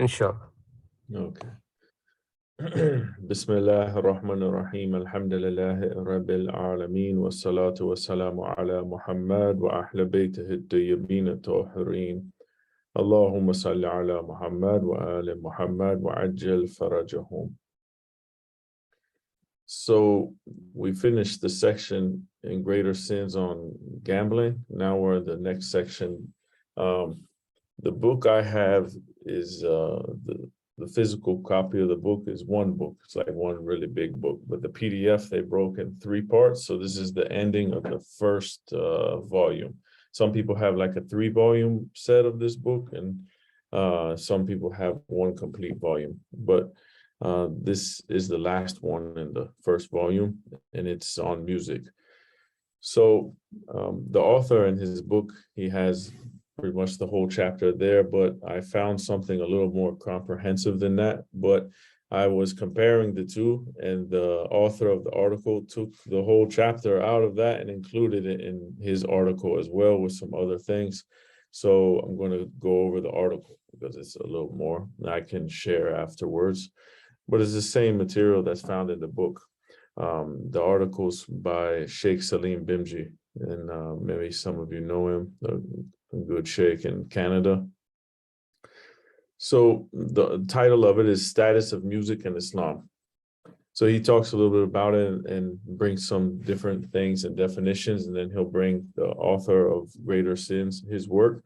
inshallah. Okay. Bismillah ar-Rahman ar-Rahim. Alhamdulillah Rabbil Alameen. Wa salatu wa salamu ala Muhammad wa ahla baytihi at-tayyibin at-tahirin. Allahumma salli ala Muhammad wa ali Muhammad wa ajjal farajahum. So we finished the section in greater sins on gambling. Now we're in the next section. The book I have is the physical copy of the book is one book. It's like one really big book, but the PDF they broke in three parts. So this is the ending of the first volume. Some people have like a 3-volume set of this book, and some people have one complete volume. But this is the last one in the first volume, and it's on music. So the author in his book, he has pretty much the whole chapter there, but I found something a little more comprehensive than that. But I was comparing the two, and the author of the article took the whole chapter out of that and included it in his article as well with some other things. So I'm going to go over the article because it's a little more I can share afterwards. But it's the same material that's found in the book. The article's by Sheikh Salim Bimji, and maybe some of you know him, a good Sheikh in Canada. So the title of it is Status of Music in Islam. So he talks a little bit about it and brings some different things and definitions, and then he'll bring the author of Greater Sins, his work,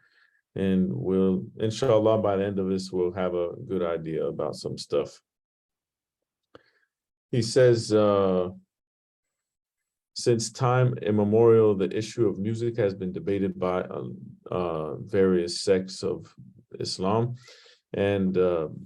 and we'll, inshallah, by the end of this, we'll have a good idea about some stuff. He says, since time immemorial, the issue of music has been debated by various sects of Islam, and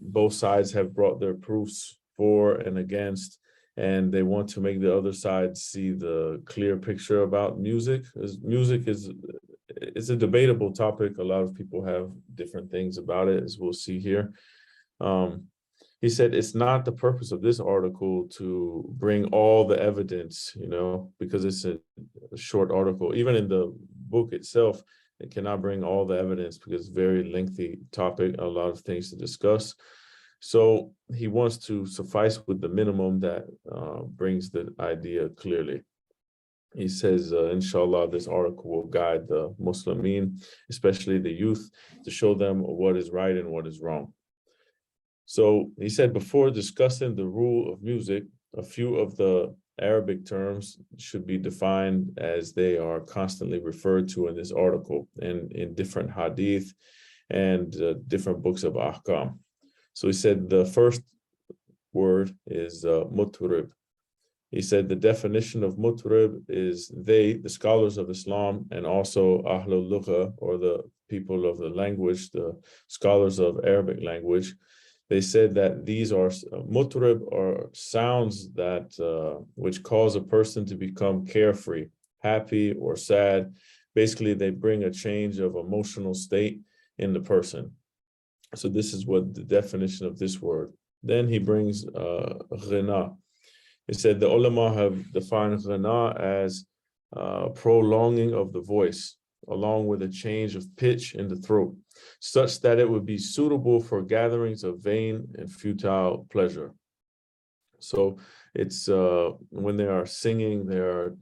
both sides have brought their proofs for and against, and they want to make the other side see the clear picture about music. As music is a debatable topic. A lot of people have different things about it, as we'll see here. He said it's not the purpose of this article to bring all the evidence, because it's a short article. Even in the book itself, it cannot bring all the evidence because it's a very lengthy topic, a lot of things to discuss. So he wants to suffice with the minimum that brings the idea clearly. He says, inshallah, this article will guide the Muslimin, especially the youth, to show them what is right and what is wrong. So he said, before discussing the rule of music, a few of the Arabic terms should be defined as they are constantly referred to in this article and in different hadith and different books of ahkam. So he said the first word is mutrib. He said the definition of mutrib is they, the scholars of Islam, and also ahlul lugha, or the people of the language, the scholars of Arabic language. They said that these are mutrib, are sounds that which cause a person to become carefree, happy, or sad. Basically, they bring a change of emotional state in the person. So this is what the definition of this word. Then he brings ghina. He said the ulama have defined ghina as prolonging of the voice, along with a change of pitch in the throat, such that it would be suitable for gatherings of vain and futile pleasure. So it's when they are singing, they are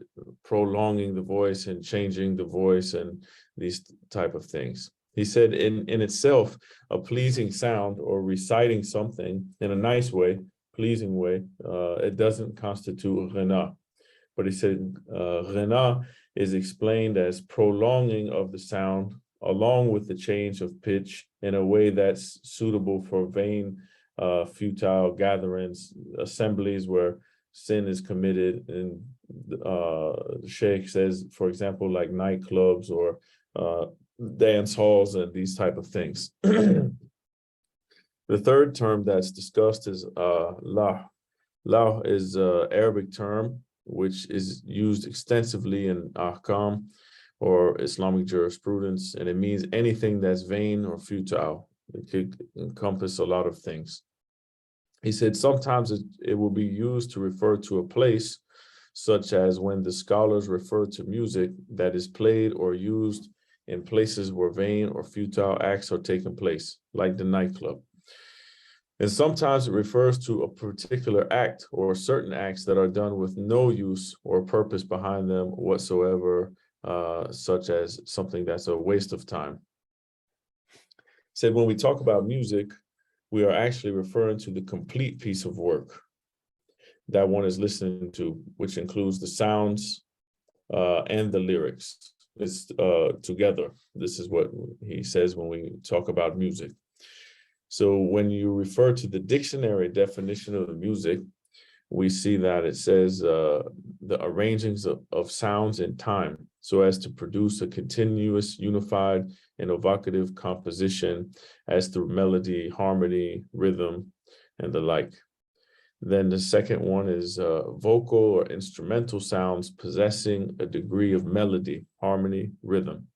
prolonging the voice and changing the voice and these type of things. He said in itself, a pleasing sound or reciting something in a nice way, pleasing way, it doesn't constitute ghina. But he said ghina is explained as prolonging of the sound along with the change of pitch in a way that's suitable for vain, futile gatherings, assemblies where sin is committed. And the Sheikh says, for example, like nightclubs or dance halls and these type of things. The third term that's discussed is lah. Lah is an Arabic term which is used extensively in ahkam or Islamic jurisprudence, and it means anything that's vain or futile. It could encompass a lot of things. He said sometimes it will be used to refer to a place, such as when the scholars refer to music that is played or used in places where vain or futile acts are taking place, like the nightclub. And sometimes it refers to a particular act or certain acts that are done with no use or purpose behind them whatsoever, such as something that's a waste of time. Said when we talk about music, we are actually referring to the complete piece of work that one is listening to, which includes the sounds and the lyrics. It's together. This is what he says when we talk about music. So when you refer to the dictionary definition of the music, we see that it says the arrangings of sounds in time so as to produce a continuous, unified, and evocative composition as through melody, harmony, rhythm, and the like. Then the second one is vocal or instrumental sounds possessing a degree of melody, harmony, rhythm,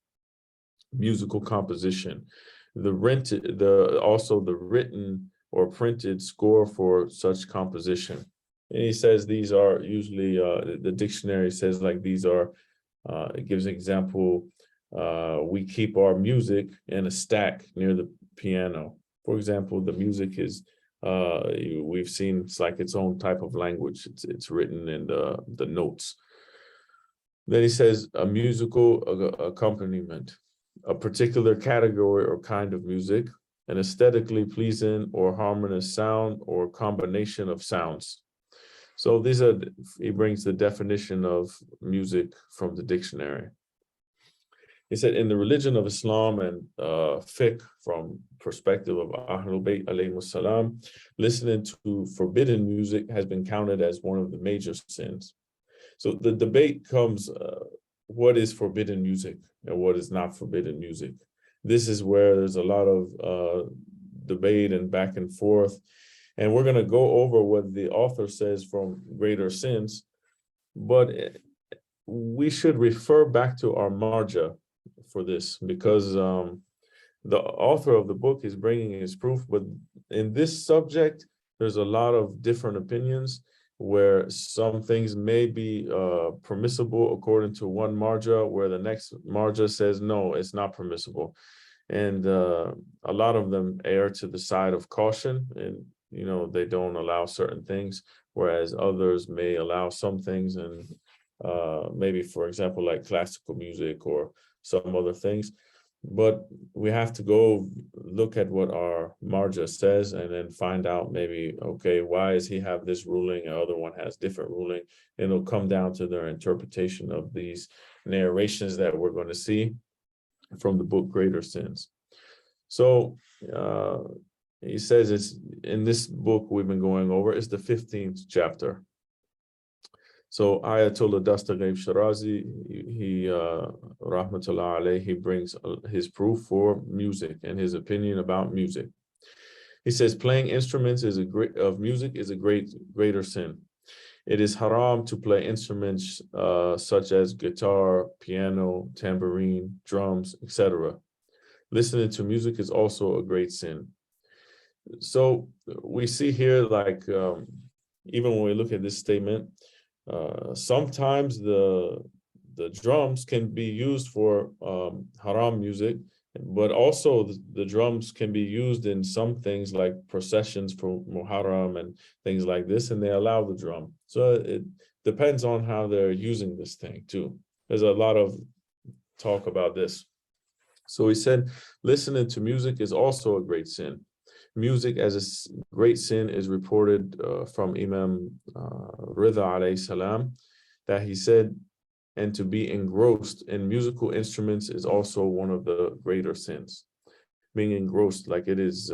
musical composition. Also the written or printed score for such composition. And he says these are usually, the dictionary says like these are, it gives an example, we keep our music in a stack near the piano. For example, the music is, we've seen it's like its own type of language. It's written in the notes. Then he says a musical accompaniment, a particular category or kind of music, an aesthetically pleasing or harmonious sound or combination of sounds. So he brings the definition of music from the dictionary. He said in the religion of Islam and fiqh, from perspective of Ahlul Bayt alayhimus salam, listening to forbidden music has been counted as one of the major sins. So the debate comes, what is forbidden music and what is not forbidden music? This is where there's a lot of debate and back and forth. And we're going to go over what the author says from greater sins, but we should refer back to our marja for this, because the author of the book is bringing his proof, but in this subject, there's a lot of different opinions where some things may be permissible according to one marja, where the next marja says, no, it's not permissible. And a lot of them err to the side of caution, and they don't allow certain things, whereas others may allow some things, and maybe, for example, like classical music or some other things. But we have to go look at what our marja says and then find out maybe, okay, why does he have this ruling and other one has different ruling? And it'll come down to their interpretation of these narrations that we're going to see from the book Greater Sins. So he says it's in this book we've been going over, it's the 15th chapter. So Ayatollah Dastaghaib Shirazi, he rahmatullah alayhi, he brings his proof for music and his opinion about music. He says playing instruments of music is a greater sin. It is haram to play instruments such as guitar, piano, tambourine, drums, etc. Listening to music is also a great sin. So we see here, like, even when we look at this statement, sometimes the drums can be used for haram music, but also the drums can be used in some things like processions for Muharram and things like this, and they allow the drum. So it depends on how they're using this thing too. There's a lot of talk about this. So he said, listening to music is also a great sin. Music as a great sin is reported from Imam Rida alayhi salam, that he said, and to be engrossed in musical instruments is also one of the greater sins. Being engrossed, like it is,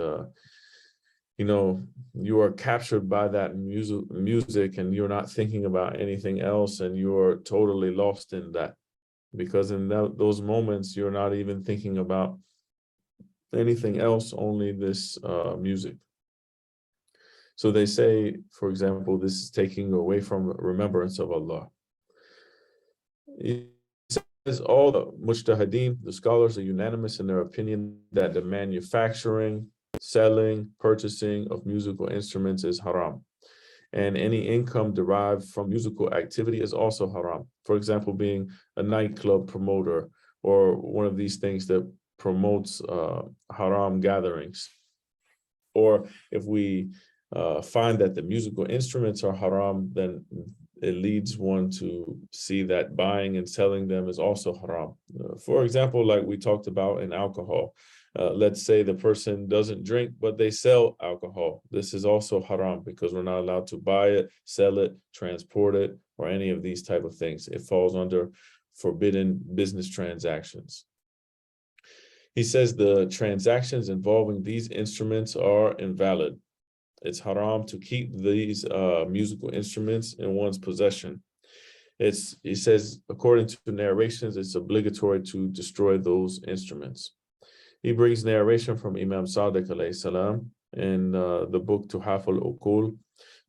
you are captured by that music and you're not thinking about anything else, and you're totally lost in that, because in those moments, you're not even thinking about anything else, only this music. So they say, for example, this is taking away from remembrance of Allah. It says all the mujtahideen, the scholars, are unanimous in their opinion that the manufacturing, selling, purchasing of musical instruments is haram. And any income derived from musical activity is also haram. For example, being a nightclub promoter or one of these things that promotes haram gatherings, Or if we find that the musical instruments are haram, then it leads one to see that buying and selling them is also haram. For example, like we talked about in alcohol, let's say the person doesn't drink, but they sell alcohol. This is also haram because we're not allowed to buy it, sell it, transport it, or any of these type of things. It falls under forbidden business transactions. He says the transactions involving these instruments are invalid. It's haram to keep these musical instruments in one's possession. He says, according to narrations, it's obligatory to destroy those instruments. He brings narration from Imam Sadiq alayhi salam in the book Tuhaf al-Uqul,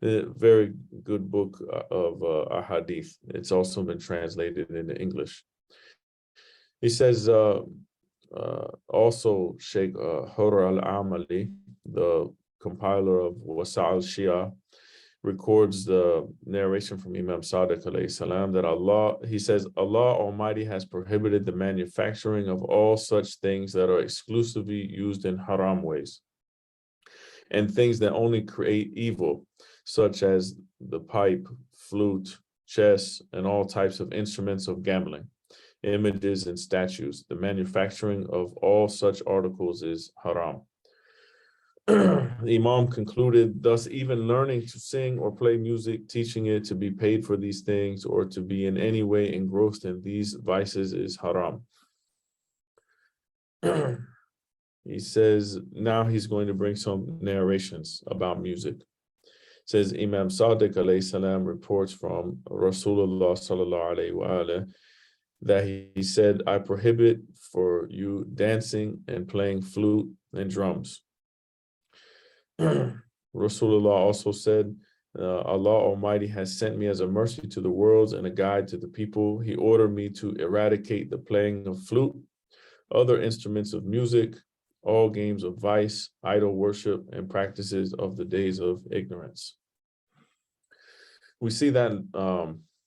a very good book of ahadith. It's also been translated into English. He says, also Sheikh Hur al-Amali, the compiler of Wasa' al-Shia, records the narration from Imam Sadiq alayhi salam that he says, Allah Almighty has prohibited the manufacturing of all such things that are exclusively used in haram ways, and things that only create evil, such as the pipe, flute, chess, and all types of instruments of gambling, images and statues. The manufacturing of all such articles is haram. The Imam concluded, thus even learning to sing or play music, teaching it to be paid for these things, or to be in any way engrossed in these vices is haram. He says, now he's going to bring some narrations about music. It says, Imam Sadiq alayhi salam reports from Rasulullah sallallahu alayhi wa alayhi that he said, I prohibit for you dancing and playing flute and drums. Rasulullah also said, Allah Almighty has sent me as a mercy to the worlds and a guide to the people. He ordered me to eradicate the playing of flute, other instruments of music, all games of vice, idol worship, and practices of the days of ignorance. We see that,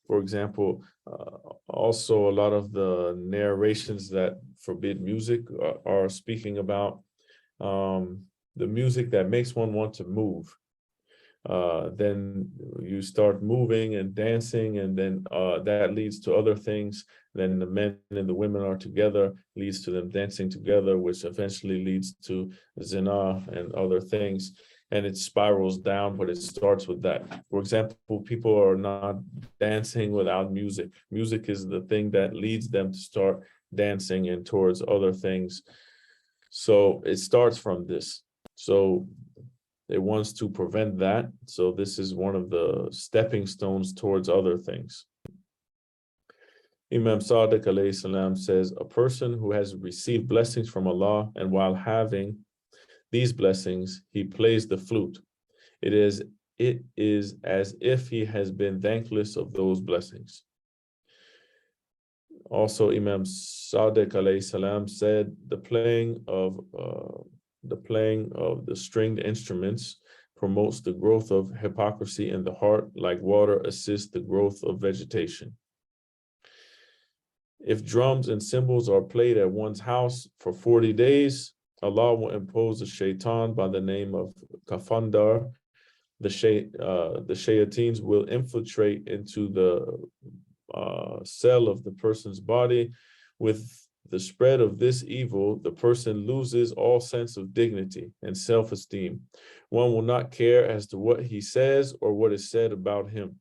for example, also a lot of the narrations that forbid music are speaking about the music that makes one want to move. Then you start moving and dancing, and then that leads to other things. Then the men and the women are together, leads to them dancing together, which eventually leads to zina and other things. And it spirals down, but it starts with that. For example, people are not dancing without music. Music is the thing that leads them to start dancing and towards other things. So it starts from this. So it wants to prevent that. So this is one of the stepping stones towards other things. Imam Sadiq alayhi salam says, a person who has received blessings from Allah, and while having these blessings, he plays the flute, it is as if he has been thankless of those blessings. Also, Imam Sadiq alayhi salam said, the playing of the stringed instruments promotes the growth of hypocrisy in the heart, like water assists the growth of vegetation. If drums and cymbals are played at one's house for 40 days, Allah will impose a shaitan by the name of kafandar. The shayateens will infiltrate into the cell of the person's body. With the spread of this evil, the person loses all sense of dignity and self-esteem. One will not care as to what he says or what is said about him.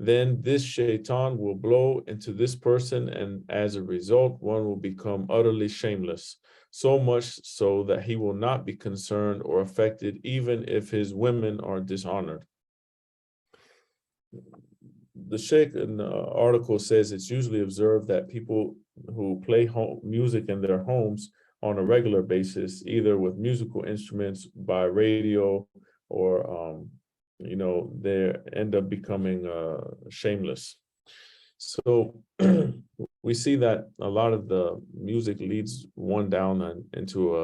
Then this shaitan will blow into this person, and as a result, one will become utterly shameless, so much so that he will not be concerned or affected even if his women are dishonored. The Sheikh in the article says it's usually observed that people who play music in their homes on a regular basis, either with musical instruments, by radio, or they end up becoming shameless. So we see that a lot of the music leads one down into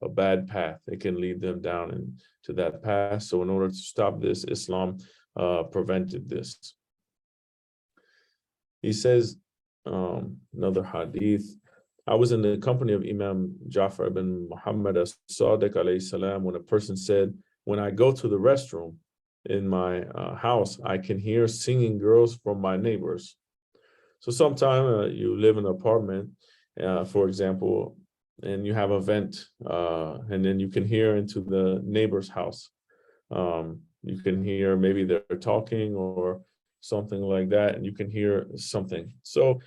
a bad path. It can lead them down into that path. So in order to stop this, Islam prevented this. He says, another hadith, I was in the company of Imam Jafar ibn Muhammad as-Sadiq alayhi salam when a person said, when I go to the restroom in my house, I can hear singing girls from my neighbors. So sometime you live in an apartment, for example, and you have a vent, and then you can hear into the neighbor's house. You can hear maybe they're talking or something like that, and you can hear something. So,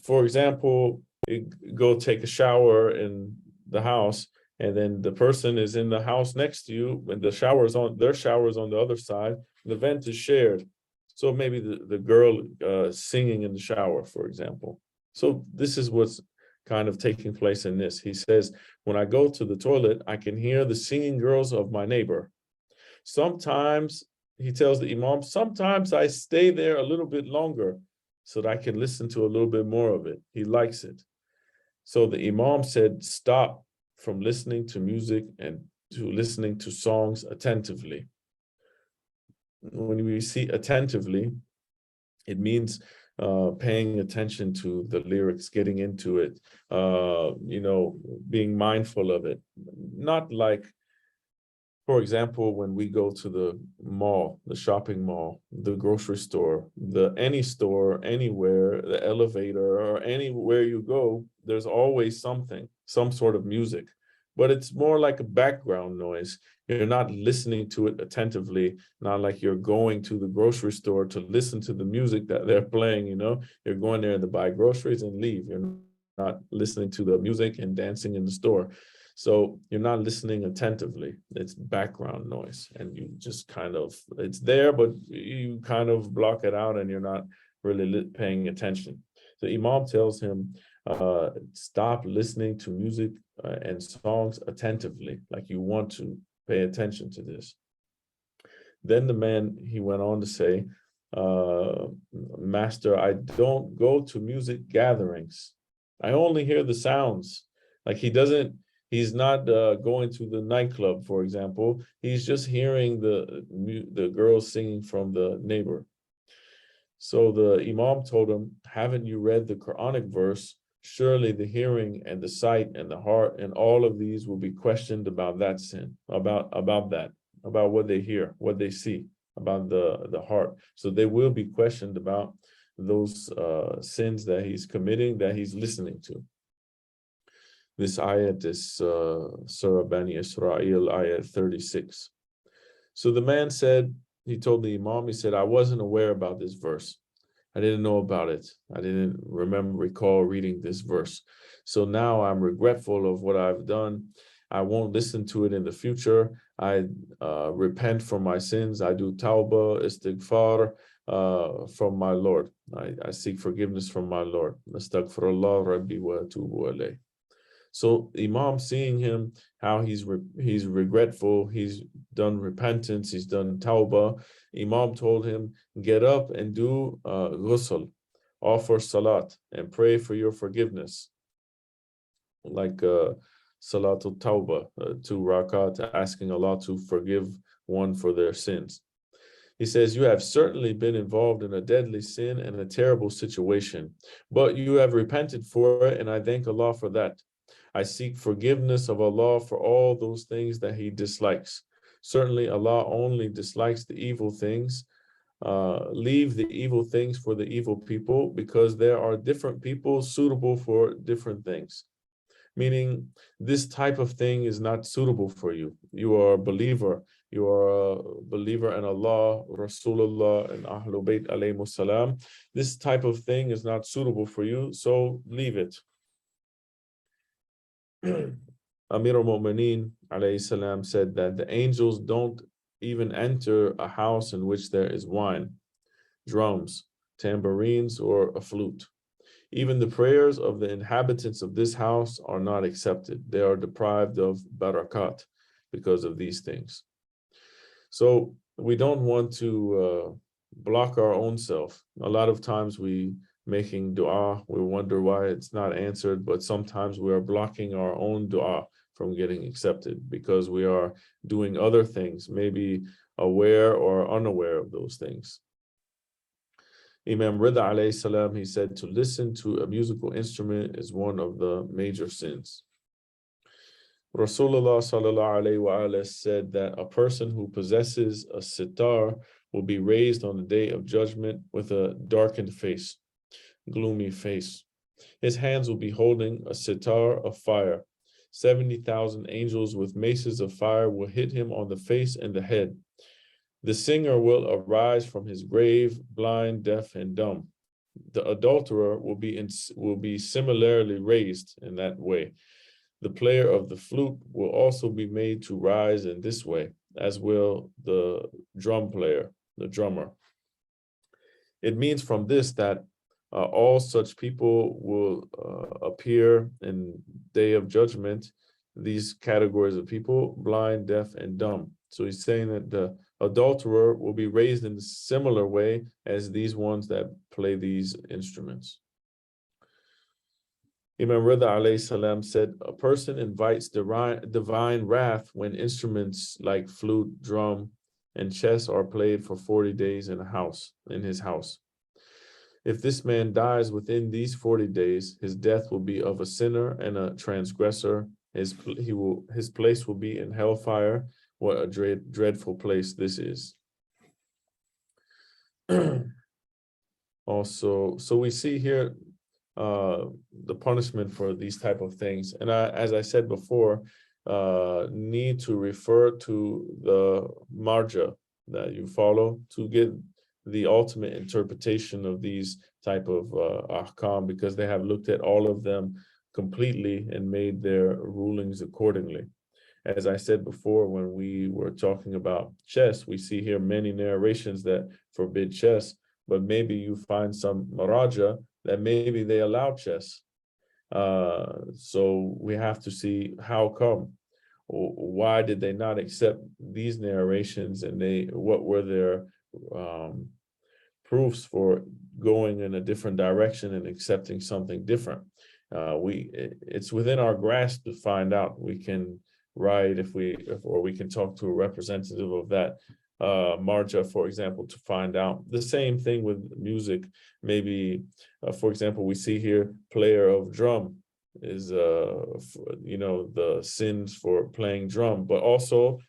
for example, you go take a shower in the house, and then the person is in the house next to you, and the shower is on, their shower is on the other side, the vent is shared. So maybe the girl singing in the shower, for example. So this is what's kind of taking place in this. He says, when I go to the toilet, I can hear the singing girls of my neighbor. Sometimes, he tells the Imam, sometimes I stay there a little bit longer so that I can listen to a little bit more of it. He likes it. So the Imam said, stop from listening to music and to listening to songs attentively. When we see attentively, it means paying attention to the lyrics, getting into it, being mindful of it. Not like, for example, when we go to the mall, the shopping mall, the grocery store, any store, anywhere, the elevator, or anywhere you go, there's always something, some sort of music, but it's more like a background noise. You're not listening to it attentively, not like you're going to the grocery store to listen to the music that they're playing, You're going there to buy groceries and leave. You're not listening to the music and dancing in the store. So you're not listening attentively. It's background noise, and you just it's there, but you kind of block it out and you're not really paying attention. The Imam tells him, stop listening to music and songs attentively, like you want to pay attention to this. Then the man, he went on to say, Master, I don't go to music gatherings. I only hear the sounds. Like he's not going to the nightclub, for example. He's just hearing the girls singing from the neighbor. So the Imam told him, haven't you read the Quranic verse? Surely the hearing and the sight and the heart and all of these will be questioned about that sin, about what they hear, what they see, about the heart. So they will be questioned about those sins that he's committing, that he's listening to. This ayat is Surah Bani Israel, ayat 36. So the man said, he told the Imam, he said, I wasn't aware about this verse. I didn't know about it. I didn't recall reading this verse. So now I'm regretful of what I've done. I won't listen to it in the future. I repent for my sins. I do tawbah, istighfar from my Lord. I seek forgiveness from my Lord. Astaghfirullah Rabbi wa atubu alayh. So Imam, seeing him, how he's regretful, he's done repentance, he's done tawbah, Imam told him, get up and do ghusl, offer salat, and pray for your forgiveness. Like salatul tawbah, 2 rakat, asking Allah to forgive one for their sins. He says, you have certainly been involved in a deadly sin and a terrible situation, but you have repented for it, and I thank Allah for that. I seek forgiveness of Allah for all those things that He dislikes. Certainly, Allah only dislikes the evil things. Leave the evil things for the evil people, because there are different people suitable for different things. Meaning, this type of thing is not suitable for you. You are a believer. You are a believer in Allah, Rasulullah, and Ahlul Bayt alayhimus salam. This type of thing is not suitable for you, so leave it. Amir al-Mu'mineen alayhi salam said that the angels don't even enter a house in which there is wine, drums, tambourines, or a flute. Even the prayers of the inhabitants of this house are not accepted. They are deprived of barakat because of these things. So we don't want to block our own self. A lot of times we making dua, we wonder why it's not answered, but sometimes we are blocking our own dua from getting accepted because we are doing other things, maybe aware or unaware of those things. Imam Rida alayhi salam, he said, to listen to a musical instrument is one of the major sins. Rasulullah sallallahu alayhi wa said that a person who possesses a sitar will be raised on the day of judgment with a darkened face, gloomy face. His hands will be holding a sitar of fire. 70,000 angels with maces of fire will hit him on the face and the head. The singer will arise from his grave, blind, deaf, and dumb. The adulterer will be similarly raised in that way. The player of the flute will also be made to rise in this way, as will the drum player, the drummer. It means from this that all such people will appear in day of judgment, these categories of people, blind, deaf, and dumb. So he's saying that the adulterer will be raised in a similar way as these ones that play these instruments. Imam Rida alayhi salam said, a person invites divine wrath when instruments like flute, drum, and chess are played for 40 days in his house. If this man dies within these 40 days, his death will be of a sinner and a transgressor. His place will be in hellfire. What a dreadful place this is. Also, so we see here the punishment for these type of things. And as I said before, need to refer to the marja that you follow to get the ultimate interpretation of these type of ahkam, because they have looked at all of them completely and made their rulings accordingly. As I said before, when we were talking about chess, we see here many narrations that forbid chess, but maybe you find some maraja that maybe they allow chess. So we have to see how come. Why did they not accept these narrations, and what were their proofs for going in a different direction and accepting something different? It's within our grasp to find out. We can write or we can talk to a representative of that marja, for example, to find out. The same thing with music. Maybe, for example, we see here player of drum is the sins for playing drum, but also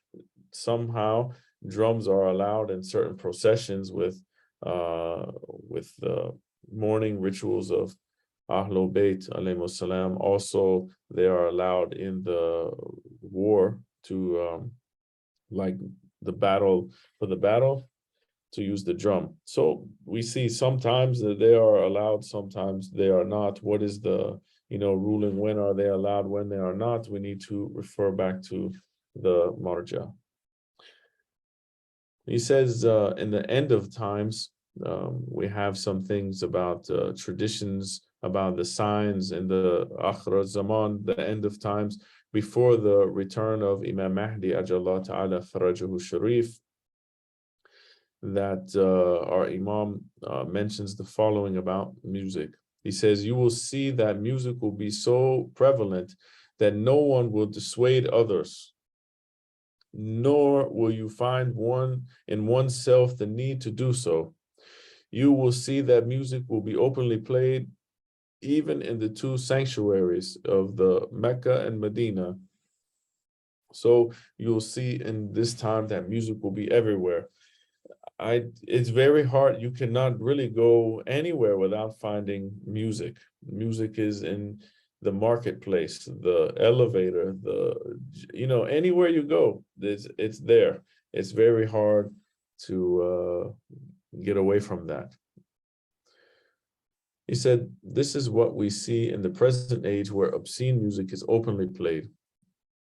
somehow drums are allowed in certain processions with the morning rituals of Ahlul Bayt alayhimus salam. Also, they are allowed in the war to like the battle to use the drum. So we see sometimes that they are allowed, sometimes they are not. What is the ruling? When are they allowed? When they are not? We need to refer back to the marja. He says in the end of times, we have some things about traditions, about the signs in the Akhir Zaman, the end of times, before the return of Imam Mahdi Ajallah Ta'ala Farajahu Sharif, that our Imam mentions the following about music. He says, you will see that music will be so prevalent that no one will dissuade others, nor will you find one in oneself the need to do so. You will see that music will be openly played even in the two sanctuaries of the Mecca and Medina. So you'll see in this time that music will be everywhere. It's very hard. You cannot really go anywhere without finding music. Music is in the marketplace, the elevator, anywhere you go, it's there. It's very hard to get away from that. He said, this is what we see in the present age, where obscene music is openly played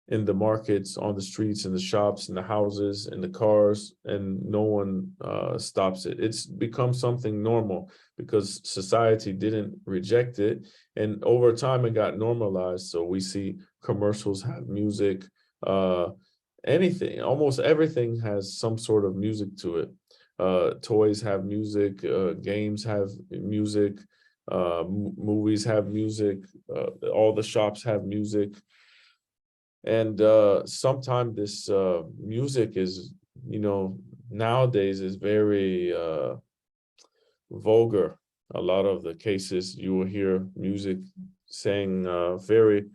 in the markets, on the streets, in the shops, in the houses, in the cars, and no one stops it. It's become something normal because society didn't reject it, and over time it got normalized. So we see commercials have music, anything, almost everything has some sort of music to it. Toys have music, games have music, movies have music, all the shops have music. And sometimes this music is, nowadays is very vulgar. A lot of the cases you will hear music saying very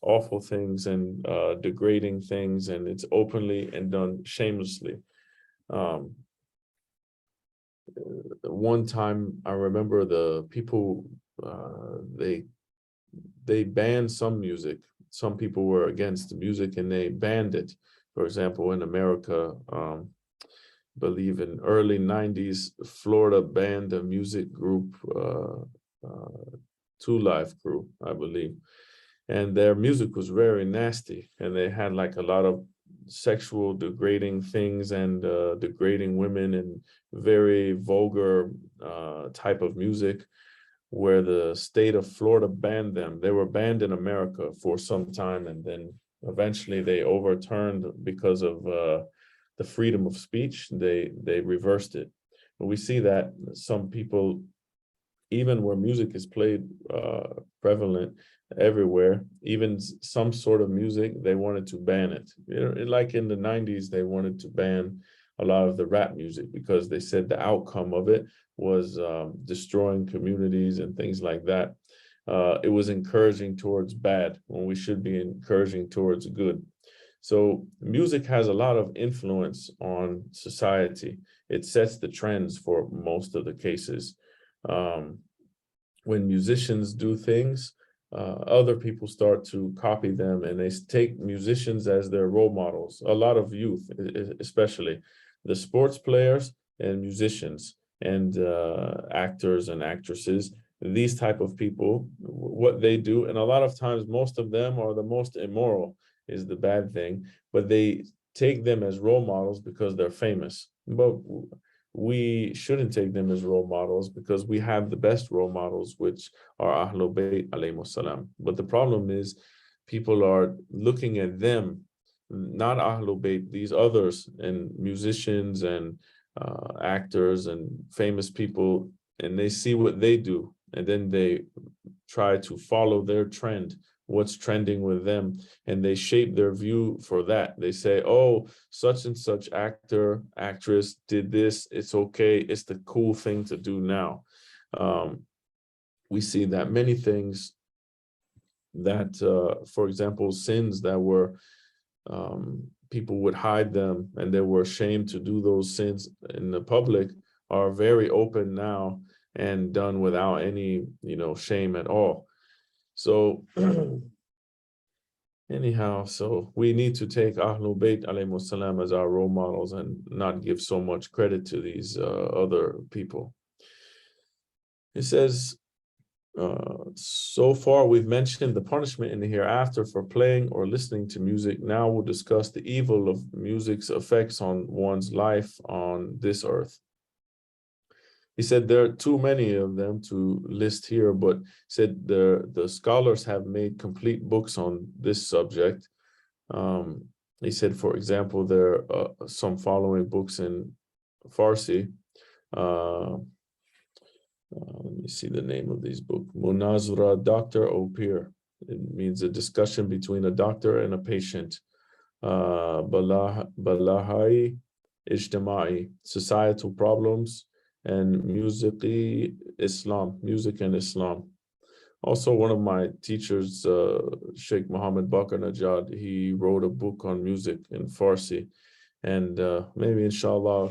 awful things and degrading things, and it's openly and done shamelessly. Um, One time I remember the people they banned some music. Some people were against the music and they banned it. For example, in America, believe in early 90s, Florida banned a music group, Two Life Crew, I believe. And their music was very nasty. And they had like a lot of sexual degrading things and degrading women and very vulgar type of music, where the state of Florida banned them. They were banned in America for some time, and then eventually they overturned because of the freedom of speech. They reversed it. But we see that some people, even where music is played prevalent everywhere, even some sort of music, they wanted to ban it. You know, like in the 90s, they wanted to ban a lot of the rap music because they said the outcome of it was destroying communities and things like that. It was encouraging towards bad when we should be encouraging towards good. So music has a lot of influence on society. It sets the trends for most of the cases. When musicians do things, other people start to copy them, and they take musicians as their role models. A lot of youth, especially the sports players and musicians and actors and actresses, these type of people, what they do, and a lot of times most of them are the most immoral is the bad thing, but they take them as role models because they're famous. But we shouldn't take them as role models because we have the best role models, which are Ahlul Bayt alayhimus salam. But the problem is people are looking at them, not Ahlul Bayt, these others, and musicians and actors and famous people, and they see what they do, and then they try to follow their trend, what's trending with them, and they shape their view for that. They say, oh, such and such actor, actress did this, it's okay, it's the cool thing to do now. We see that many things that, for example, sins that were, people would hide them and they were ashamed to do those sins in the public, are very open now and done without any, shame at all. So anyhow, so we need to take Ahlul Bayt alayhimus salam as our role models and not give so much credit to these other people. It says, so far we've mentioned the punishment in the hereafter for playing or listening to music. Now we'll discuss the evil of music's effects on one's life on this earth. He said there are too many of them to list here, but said the scholars have made complete books on this subject. He said, for example, there are some following books in Farsi. Let me see the name of these books. Munazura, Doctor O Peer. It means a discussion between a doctor and a patient. Balahai Ijtimai, Societal Problems, and Music Islam, Music and Islam. Also, one of my teachers, Sheikh Muhammad Bakr Najad, he wrote a book on music in Farsi, and maybe inshallah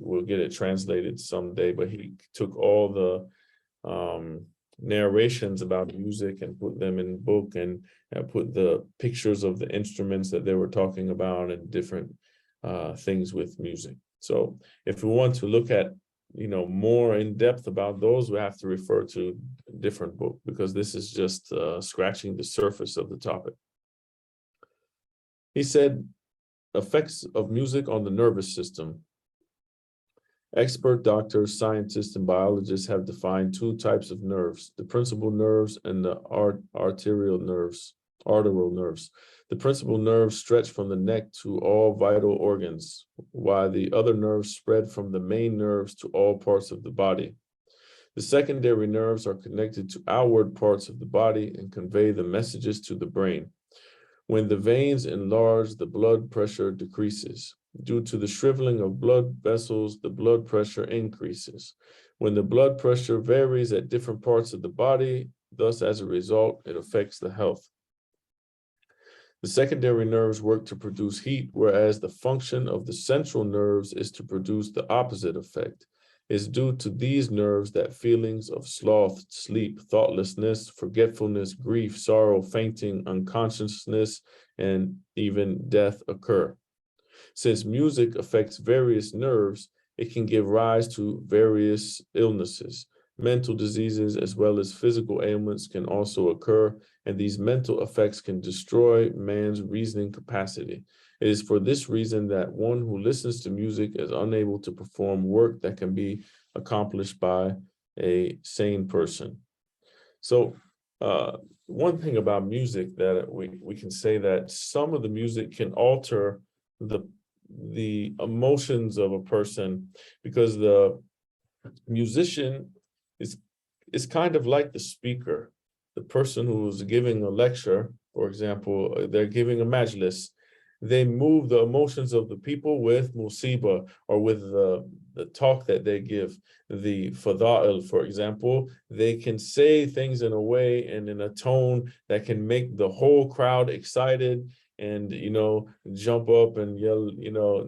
we'll get it translated someday. But he took all the narrations about music and put them in book, and put the pictures of the instruments that they were talking about and different things with music. So if we want to look at more in depth about those, we have to refer to a different book, because this is just scratching the surface of the topic. He said, effects of music on the nervous system. Expert doctors, scientists, and biologists have defined two types of nerves: the principal nerves and the arterial nerves. The principal nerves stretch from the neck to all vital organs, while the other nerves spread from the main nerves to all parts of the body. The secondary nerves are connected to outward parts of the body and convey the messages to the brain. When the veins enlarge, the blood pressure decreases. Due to the shriveling of blood vessels, the blood pressure increases. when the blood pressure varies at different parts of the body. Thus, as a result, it affects the health. The secondary nerves work to produce heat, whereas the function of the central nerves is to produce the opposite effect. It's due to these nerves that feelings of sloth, sleep, thoughtlessness, forgetfulness, grief, sorrow, fainting, unconsciousness, and even death occur. Since music affects various nerves, it can give rise to various illnesses. Mental diseases as well as physical ailments can also occur, and these mental effects can destroy man's reasoning capacity. It is for this reason that one who listens to music is unable to perform work that can be accomplished by a sane person. So one thing about music that we can say that some of the music can alter the emotions of a person, because the musician is kind of like the speaker, the person who's giving a lecture, for example, they're giving a majlis. They move the emotions of the people with musiba, or with the talk that they give. The fada'il, for example, they can say things in a way and in a tone that can make the whole crowd excited and, jump up and yell,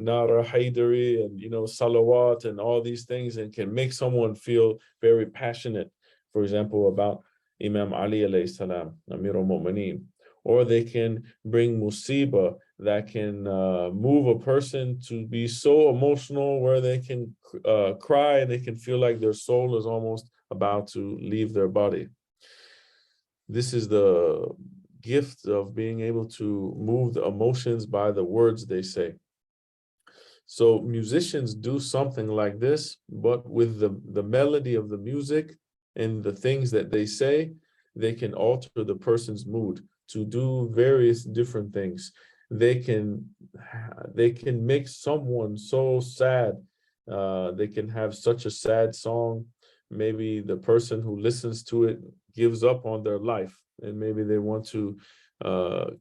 Nara Haidari and, salawat and all these things, and can make someone feel very passionate, for example, about Imam Ali alayhi salam, Amir al-Mu'mineen. Or they can bring musiba that can move a person to be so emotional where they can cry and they can feel like their soul is almost about to leave their body. This is the gift of being able to move the emotions by the words they say. So musicians do something like this, but with the melody of the music and the things that they say, they can alter the person's mood to do various different things. They can make someone so sad. They can have such a sad song. Maybe the person who listens to it gives up on their life, and maybe they want to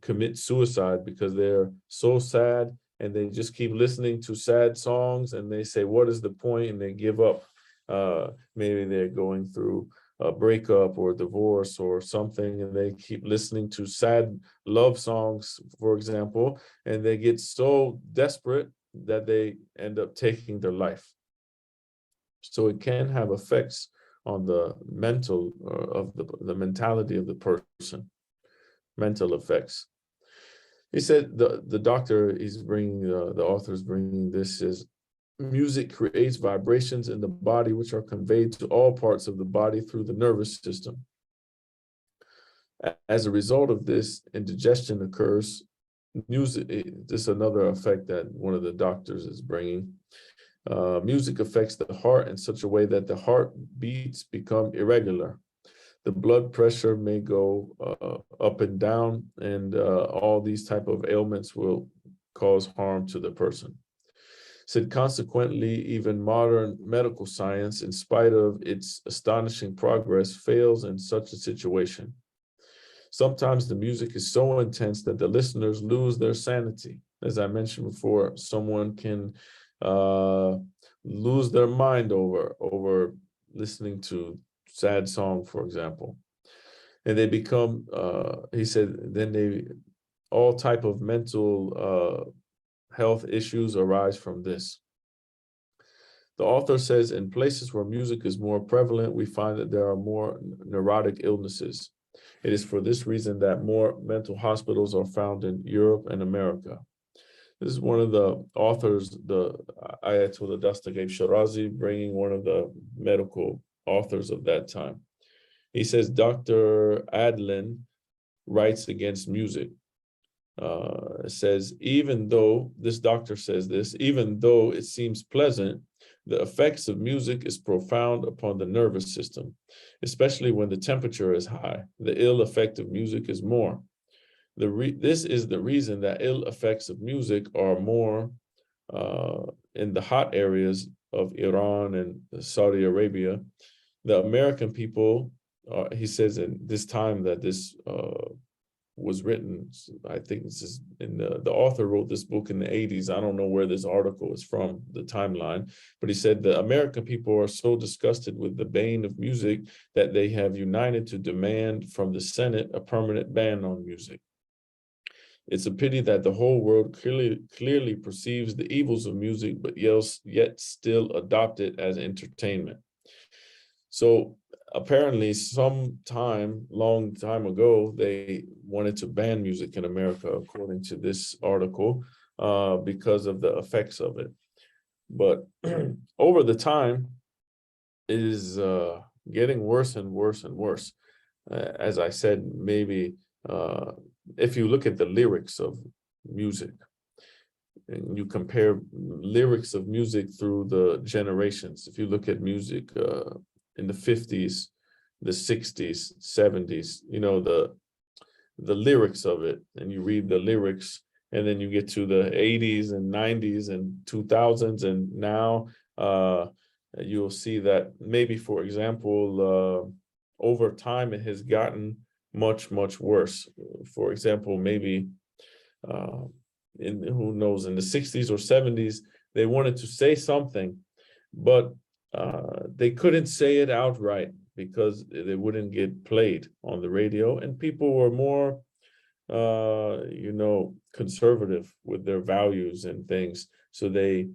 commit suicide because they're so sad, and they just keep listening to sad songs, and they say, what is the point? And they give up. Maybe they're going through a breakup or a divorce or something, and they keep listening to sad love songs, for example, and they get so desperate that they end up taking their life. So it can have effects on the mental of the mentality of the person, mental effects. He said the doctor is bringing, the author is bringing this, is music creates vibrations in the body which are conveyed to all parts of the body through the nervous system. As a result of this, indigestion occurs. Music, this is another effect that one of the doctors is bringing. Music affects the heart in such a way that the heartbeats become irregular. The blood pressure may go up and down, and all these type of ailments will cause harm to the person. Said consequently, even modern medical science, in spite of its astonishing progress, fails in such a situation. Sometimes the music is so intense that the listeners lose their sanity. As I mentioned before, someone can lose their mind over listening to sad song, for example. And they become, he said, then all type of mental health issues arise from this. The author says, in places where music is more prevalent, we find that there are more neurotic illnesses. It is for this reason that more mental hospitals are found in Europe and America. This is one of the authors, the Ayatollah Dastagir Shirazi, bringing one of the medical authors of that time. He says, Dr. Adlin writes against music. Says, even though, this doctor says this, even though it seems pleasant, the effects of music is profound upon the nervous system, especially when the temperature is high. The ill effect of music is more. This is the reason that ill effects of music are more in the hot areas of Iran and Saudi Arabia. The American people, he says in this time that this was written. I think this is in the author wrote this book in the 80s. I don't know where this article is from, the timeline, but he said the American people are so disgusted with the bane of music that they have united to demand from the Senate a permanent ban on music. It's a pity that the whole world clearly perceives the evils of music, but yet still adopt it as entertainment. So apparently long time ago, they wanted to ban music in America, according to this article, because of the effects of it. But over the time, it is getting worse and worse and worse. As I said, maybe if you look at the lyrics of music, and you compare lyrics of music through the generations, if you look at music in the 50s, the 60s, 70s, you know, the lyrics of it, and you read the lyrics, and then you get to the 80s and 90s and 2000s, and now you'll see that maybe, for example, over time, it has gotten much, much worse. For example, maybe who knows, in the 60s or 70s, they wanted to say something, but they couldn't say it outright because they wouldn't get played on the radio, and people were more conservative with their values and things. So they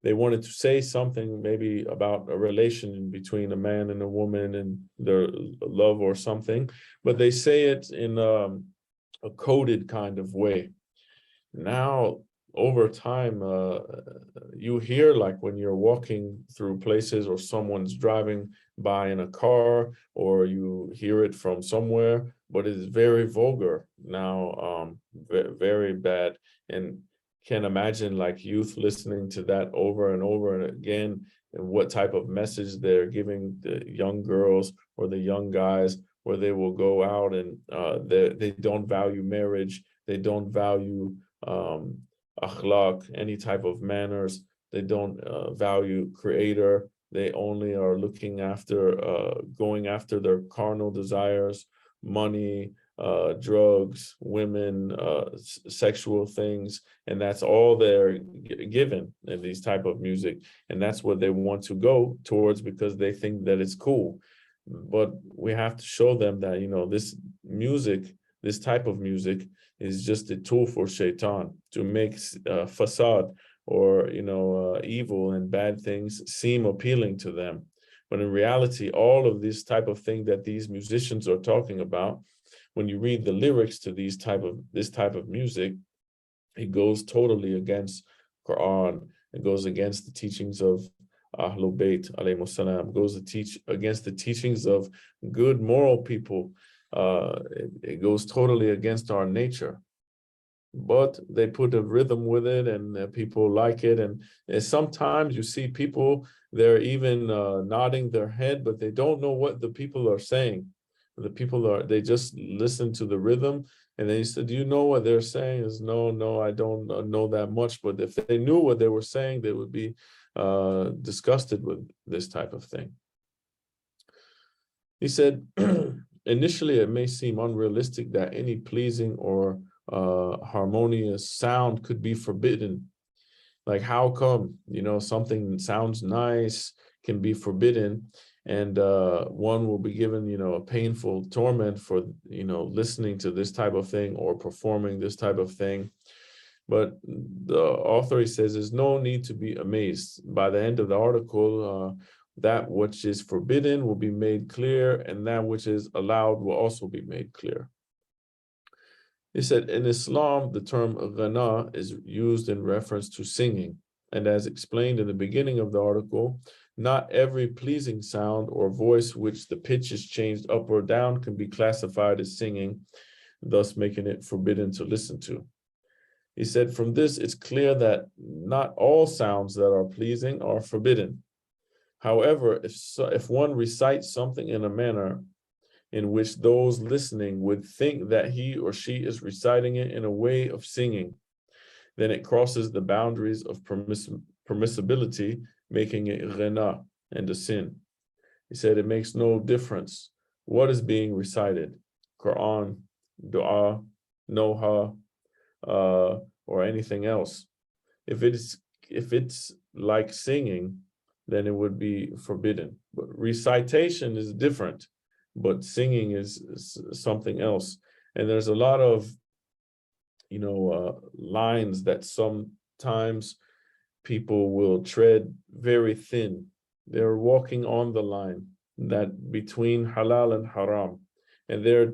wanted to say something maybe about a relation between a man and a woman and their love or something, but they say it in a coded kind of way. Now, over time, you hear, like when you're walking through places or someone's driving by in a car, or you hear it from somewhere, but it is very vulgar now, very bad. And can imagine like youth listening to that over and over and again, and what type of message they're giving the young girls or the young guys, where they will go out and they don't value marriage, they don't value akhlaq, any type of manners, they don't value creator, they only are looking after going after their carnal desires, money, drugs, women, sexual things, and that's all they're given in these type of music, and that's what they want to go towards because they think that it's cool. But we have to show them that, you know, this music, this type of music is just a tool for shaitan to make facade or, evil and bad things seem appealing to them. But in reality, all of this type of thing that these musicians are talking about, when you read the lyrics to this type of music, it goes totally against Quran. It goes against the teachings of Ahlul Bayt alayhimus salam, goes against the teachings of good moral people. It goes totally against our nature. But they put a rhythm with it, and people like it. And sometimes you see people, they're even nodding their head, but they don't know what the people are saying. They just listen to the rhythm, and they said, "Do you know what they're saying?" Is no, I don't know that much. But if they knew what they were saying, they would be disgusted with this type of thing. He said, initially, it may seem unrealistic that any pleasing or harmonious sound could be forbidden. Like, how come, something that sounds nice can be forbidden, and one will be given, a painful torment for, listening to this type of thing or performing this type of thing. But the author, he says, there's no need to be amazed. By the end of the article, that which is forbidden will be made clear, and that which is allowed will also be made clear. He said, in Islam, the term ghana is used in reference to singing. And as explained in the beginning of the article, not every pleasing sound or voice which the pitch is changed up or down can be classified as singing, thus making it forbidden to listen to. He said, from this, it's clear that not all sounds that are pleasing are forbidden. However, if one recites something in a manner in which those listening would think that he or she is reciting it in a way of singing, then it crosses the boundaries of permissibility, making it ghina and a sin. He said it makes no difference what is being recited, Quran, dua, noha, or anything else. If it's like singing, then it would be forbidden. But recitation is different, but singing is something else. And there's a lot of lines that sometimes people will tread very thin. They're walking on the line that between halal and haram, and they're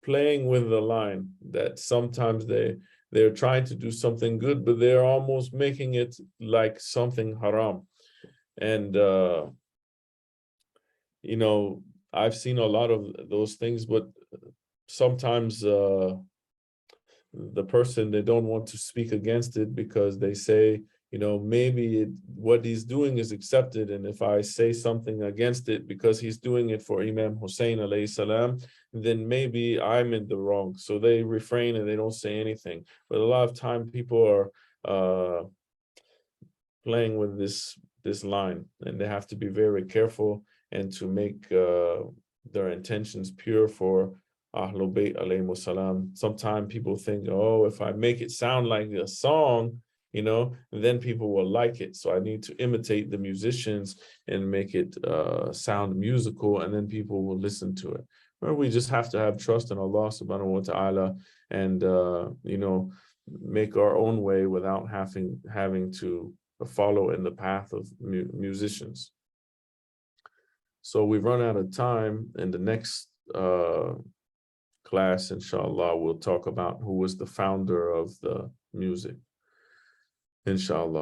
playing with the line that sometimes they're trying to do something good, but they're almost making it like something haram. And I've seen a lot of those things, but sometimes the person, they don't want to speak against it because they say, maybe what he's doing is accepted, and if I say something against it because he's doing it for Imam Hussein alayhi salam, then maybe I'm in the wrong. So they refrain and they don't say anything. But a lot of time people are playing with this line, and they have to be very careful and to make their intentions pure for Ahlul Bayt alayhimus salam. Sometimes people think, oh, if I make it sound like a song, then people will like it. So I need to imitate the musicians and make it sound musical, and then people will listen to it. Or we just have to have trust in Allah subhanahu wa ta'ala, and make our own way without having to follow in the path of musicians. So we've run out of time. In the next class, inshallah, we'll talk about who was the founder of the music, inshallah.